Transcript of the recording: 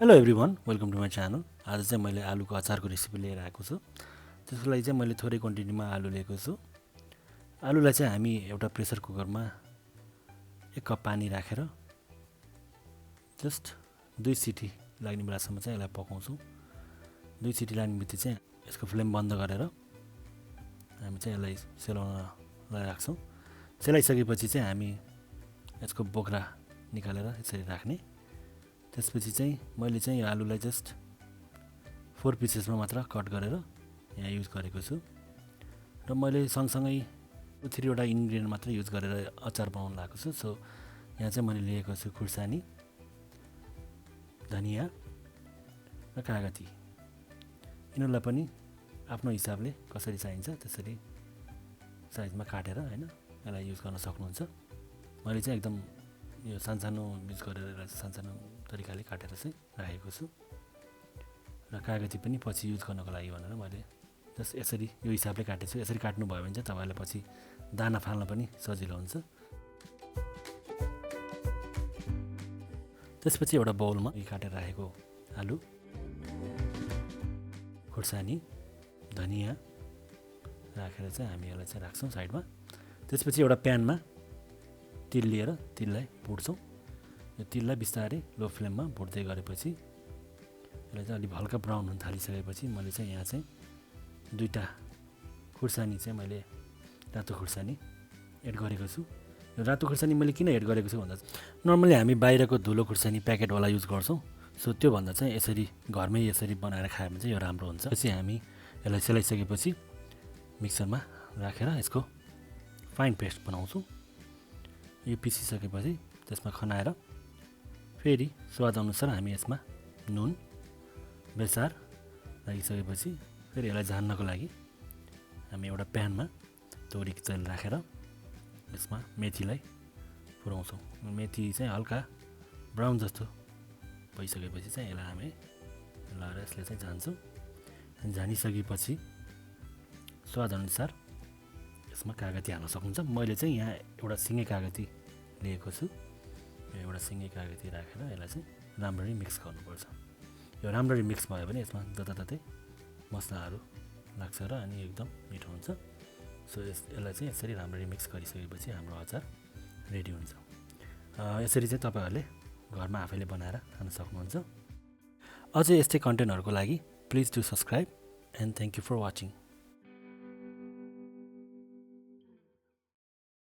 Hello everyone welcome to my channel. आज चाहिँ मैले आलुको अचारको रेसिपी लिएर आएको छु। त्यसको लागि चाहिँ मैले थोरै क्वान्टिटीमा आलु लिएको छु। आलुलाई चाहिँ हामी एउटा प्रेसर कुकरमा 1 कप पानी राखेर जस्ट 2 सिटी लाग्ने बेलासम्म चाहिँ यसलाई पकाउँछौँ। 2 सिटी लाग्ने बित्तिकै चाहिँ यसको फ्लेम बन्द गरेर हामी चाहिँ यसलाई सेलाउनलाई राख्छौँ। सेलाइसकेपछि चाहिँ हामी यसको बोक्रा निकालेर यसरी राख्ने। त्यसपछि चाहिँ मैले चाहिँ यो आलुलाई जस्ट 4 पिसेसमा मात्र कट गरेर यहाँ युज गरेको छु र मैले सँगसँगै 3 वटा इन्ग्रेडियन्ट मात्र युज गरेर अचार बनाउन लागेको छु। सो यहाँ चाहिँ मैले लिएको छु खुर्सानी, धनिया र कागती। यिनीहरूलाई पनि आफ्नो हिसाबले कसरी चाहिन्छ त्यसरी साइजमा काटेर हैन यसलाई युज गर्न सक्नुहुन्छ। मैले चाहिँ एकदम यो सानसानो युज गरेर सानसानो तरिकाले काटेर चाहिँ राखेको छु र कागती पनि पछि युज गर्नको लागि भनेर मैले जस्ट यसरी यो हिसाबले काटेको छु। यसरी काट्नु भयो भने चाहिँ तपाईहरुलाई पछि दाना फाल्न पनि सजिलो हुन्छ। त्यसपछि एउटा बाउलमा काटेर राखेको आलु, खुर्सानी, धनिया राखेर चाहिँ हामी यसलाई चाहिँ राख्छौँ साइडमा। त्यसपछि एउटा प्यानमा तिल लिएर तिललाई भुट्छौँ। यो तिललाई बिस्तारै लो फ्लेममा भुट्दै गरेपछि यसलाई चाहिँ अलि हल्का ब्राउन हुन थालिसकेपछि मैले चाहिँ यहाँ चाहिँ 2टा खुर्सानी चाहिँ मैले रातो खुर्सानी एड गरेको छु। यो रातो खुर्सानी मैले किन एड गरेको छु भन्दा नर्मली हामी बाहिरको धुलो खुर्सानी प्याकेटवाला युज गर्छौँ। सो त्यो भन्दा चाहिँ यसरी घरमै यसरी बनाएर खायो भने चाहिँ यो राम्रो हुन्छ। त्यसपछि हामी यसलाई सेलाइसकेपछि मिक्सरमा राखेर यसको फाइन पेस्ट बनाउँछौँ। यो पिसिसकेपछि त्यसमा खनाएर फेरि स्वाद अनुसार हामी यसमा नुन, बेसार राखिसकेपछि फेरि यसलाई झान्नको लागि हामी एउटा प्यानमा तोरीको तेल राखेर यसमा मेथीलाई पुर्याउँछौँ। मेथी चाहिँ हल्का ब्राउन जस्तो भइसकेपछि चाहिँ यसलाई हामी लगाएर यसले चाहिँ झान्छौँ। झानिसकेपछि स्वाद अनुसार यसमा कागती हाल्न सक्नुहुन्छ। मैले चाहिँ यहाँ एउटा सिँगै कागती लिएको छु। यो एउटा सिँगै कागती राखेर यसलाई चाहिँ राम्ररी मिक्स गर्नुपर्छ। यो राम्ररी मिक्स भयो भने यसमा जताततै मसलाहरू लाग्छ र अनि एकदम मिठो हुन्छ। सो यसलाई चाहिँ यसरी राम्ररी मिक्स गरिसकेपछि हाम्रो अचार रेडी हुन्छ। यसरी चाहिँ तपाईहरुले घरमा आफैले बनाएर खान सक्नुहुन्छ। अझै यस्तै कन्टेन्टहरुको लागि please do subscribe and thank you for watching.